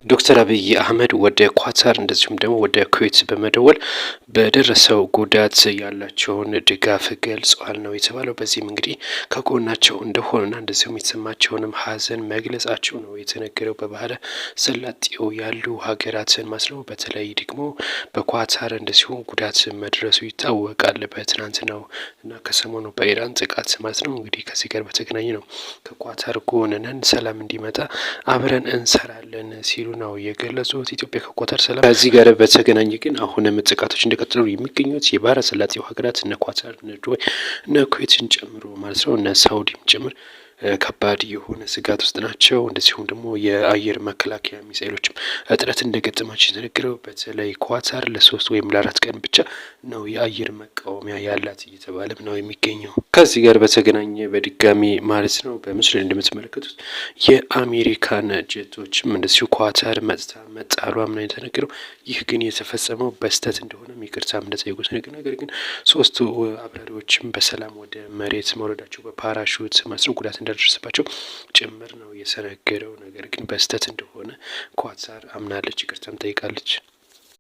ዶክተር አብይ አህመድ ወደ ኳታር እንደዚሁም ደግሞ ወደ ኩዌት በመደወል በደረሰው ጉዳት ያላቸውን ድጋፍ ገልጸዋል ነው የተባለው። በዚህም እንግዲህ ከጎናቸው እንደሆነና እንደዚሁም የተሰማቸውንም ሀዘን መግለጻቸው ነው የተነገረው። በባህረ ሰላጤው ያሉ ሀገራትን ማስለው በተለይ ደግሞ በኳታር እንደዚሁም ጉዳት መድረሱ ይታወቃል። በትናንትናው እና ከሰሞኑ በኢራን ጥቃት ማለት ነው። እንግዲህ ከዚህ ጋር በተገናኘ ነው ከኳታር ጎን ነን፣ ሰላም እንዲመጣ አብረን እንሰራለን ሲሉ ነው የገለጹት። ኢትዮጵያ ከኳታር ሰላም ከዚህ ጋር በተገናኘ ግን አሁንም ጥቃቶች እንደቀጠሉ የሚገኙት የባህረ ሰላጤው ሀገራት እነ ኳታር፣ እነ ዱባይ፣ እነ ኩዌትን ጨምሮ ማለት ነው፣ እነ ሳውዲም ጭምር ከባድ የሆነ ስጋት ውስጥ ናቸው። እንደዚሁም ደግሞ የአየር መከላከያ ሚሳይሎችም እጥረት እንደገጠማቸው የተነገረው። በተለይ ኳታር ለ3 ወይም ለ4 ቀን ብቻ ነው የአየር መቃወሚያ ያላት እየተባለም ነው የሚገኘው። ከዚህ ጋር በተገናኘ በድጋሚ ማለት ነው በምስሉ ላይ እንደምትመለከቱት የአሜሪካን ጀቶችም እንደዚሁ ኳታር መጥታ መጣሏም ነው የተነገረው። ይህ ግን የተፈጸመው በስተት እንደሆነም ይቅርታም እንደጠየቁት ነገር ግን 3ቱ አብራሪዎችም በሰላም ወደ መሬት መውረዳቸው በፓራሹት ማስሮ ጉዳት እንዳደረሰባቸው ጭምር ነው የተነገረው። ነገር ግን በስተት እንደሆነ ኳታር አምናለች፣ ይቅርታም ጠይቃለች።